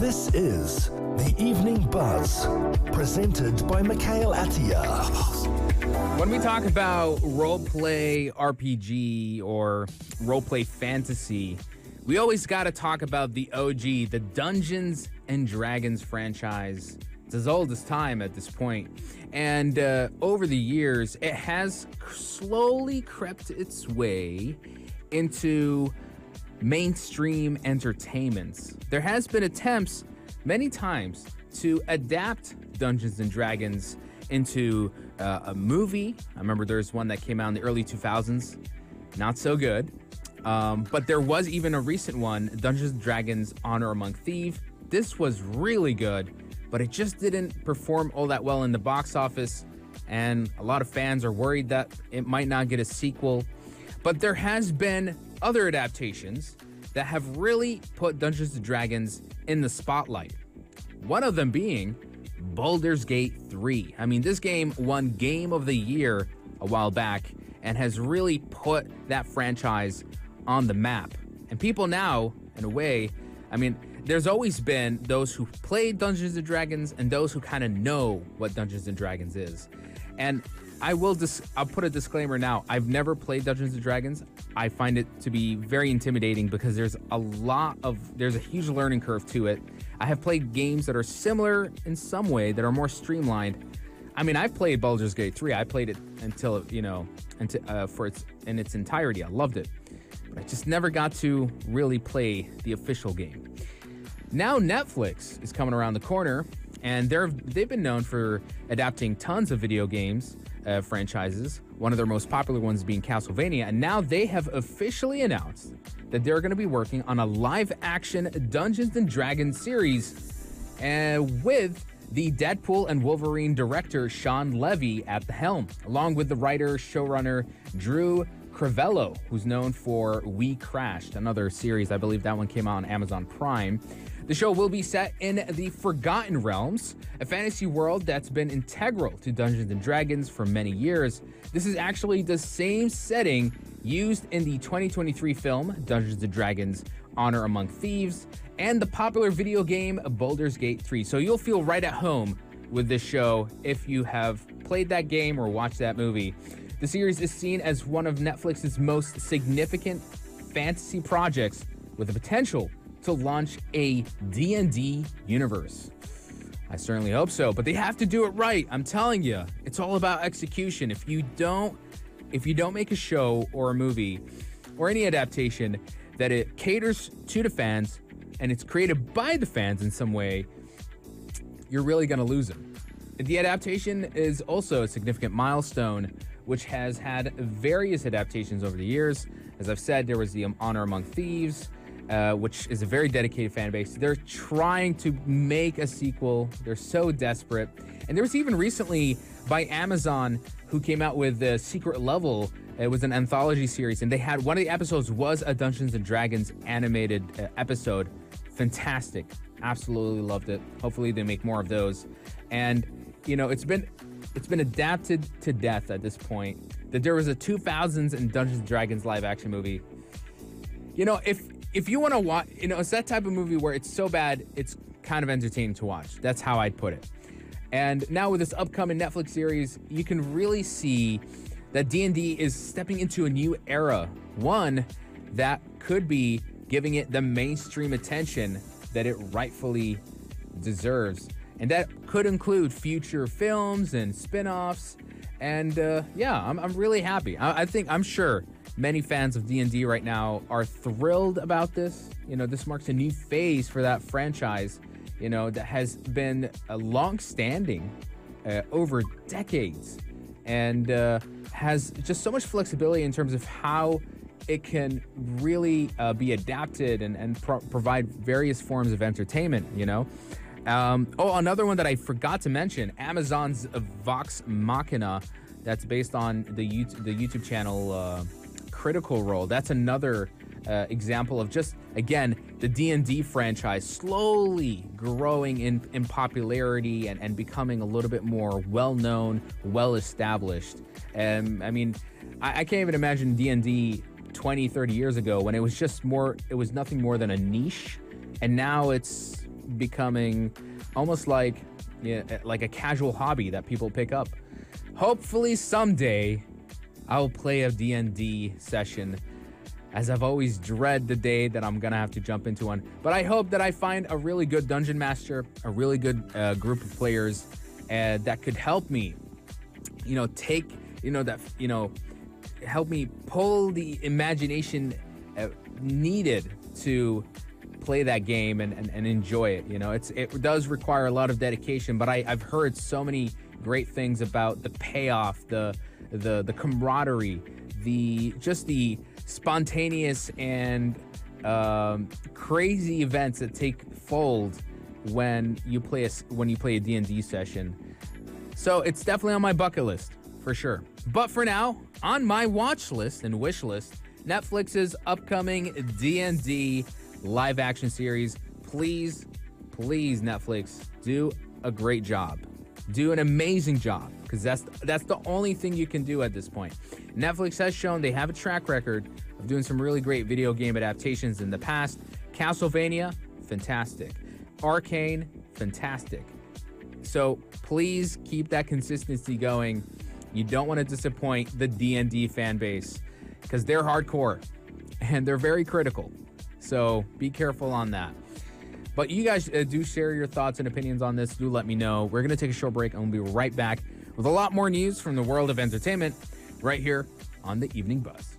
This is The Evening Buzz, presented by Mikail Atiyeh. When we talk about roleplay RPG or roleplay fantasy, we always got to talk about the OG, the Dungeons and Dragons franchise. It's as old as time at this point. And over the years, it has slowly crept its way into mainstream entertainment. There has been attempts many times to adapt Dungeons and Dragons into a movie. I remember there's one that came out in the early 2000s. Not so good. But there was even a recent one, Dungeons and Dragons Honor Among Thieves. This was really good, but it just didn't perform all that well in the box office. And a lot of fans are worried that it might not get a sequel. But there has been other adaptations that have really put Dungeons & Dragons in the spotlight. One of them being Baldur's Gate 3. I mean, this game won Game of the Year a while back and has really put that franchise on the map. And people now, in a way, I mean, there's always been those who played Dungeons & Dragons and those who kind of know what Dungeons & Dragons is. And I'll put a disclaimer now. I've never played Dungeons & Dragons. I find it to be very intimidating because there's a huge learning curve to it. I have played games that are similar in some way, that are more streamlined. I mean, I've played Baldur's Gate 3. I played it until in its entirety. I loved it. But I just never got to really play the official game. Now Netflix is coming around the corner, and they've been known for adapting tons of video games franchises, one of their most popular ones being Castlevania, and now they have officially announced that they're going to be working on a live-action Dungeons & Dragons series with the Deadpool and Wolverine director Sean Levy at the helm, along with the writer-showrunner Drew Crivello, who's known for We Crashed, another series. I believe that one came out on Amazon Prime. The show will be set in the Forgotten Realms, a fantasy world that's been integral to Dungeons & Dragons for many years. This is actually the same setting used in the 2023 film Dungeons & Dragons Honor Among Thieves and the popular video game Baldur's Gate 3. So you'll feel right at home with this show if you have played that game or watched that movie. The series is seen as one of Netflix's most significant fantasy projects with the potential to launch a D&D universe. I certainly hope so, but they have to do it right. I'm telling you, it's all about execution. If you don't make a show or a movie or any adaptation that it caters to the fans and it's created by the fans in some way, you're really going to lose them. The adaptation is also a significant milestone, which has had various adaptations over the years. As I've said, there was the Honor Among Thieves, which is a very dedicated fan base. They're trying to make a sequel. They're so desperate. And there was even recently by Amazon who came out with the Secret Level. It was an anthology series, and they had one of the episodes was a Dungeons and Dragons animated episode. Fantastic. Absolutely loved it. Hopefully they make more of those. And you know, it's been adapted to death at this point. That there was a 2000s and Dungeons and Dragons live action movie. You know, if you want to watch, you know, it's that type of movie where it's so bad, it's kind of entertaining to watch. That's how I'd put it. And now with this upcoming Netflix series, you can really see that D&D is stepping into a new era. One that could be giving it the mainstream attention that it rightfully deserves. And that could include future films and spin-offs. And I'm really happy. I'm sure many fans of D&D right now are thrilled about this. You know, this marks a new phase for that franchise, you know, that has been long-standing over decades and has just so much flexibility in terms of how it can really be adapted and provide various forms of entertainment, you know. Another one that I forgot to mention, Amazon's Vox Machina, that's based on the YouTube channel Critical Role. That's another example of just, again, the D&D franchise slowly growing in popularity and becoming a little bit more well-known, well-established. I mean, I can't even imagine D&D 20, 30 years ago when it was nothing more than a niche. And now it's becoming almost like a casual hobby that people pick up. Hopefully someday I'll play a D&D session, as I've always dread the day that I'm gonna have to jump into one. But I hope that I find a really good dungeon master, a really good group of players that could help me, help me pull the imagination needed to play that game and enjoy it. It does require a lot of dedication, but I've heard so many great things about the payoff, the camaraderie, the spontaneous and crazy events that take fold when you play a D&D session. So it's definitely on my bucket list for sure. But for now, on my watch list and wish list, Netflix's upcoming D&D live action series. Please, Netflix, do a great job. Do an amazing job, because that's the only thing you can do at this point. Netflix has shown they have a track record of doing some really great video game adaptations in the past. Castlevania, fantastic. Arcane, fantastic. So please keep that consistency going. You don't want to disappoint the D&D fan base, because they're hardcore and they're very critical. So be careful on that. But you guys do share your thoughts and opinions on this. Do let me know. We're going to take a short break, and we'll be right back with a lot more news from the world of entertainment right here on the Evening Buzz.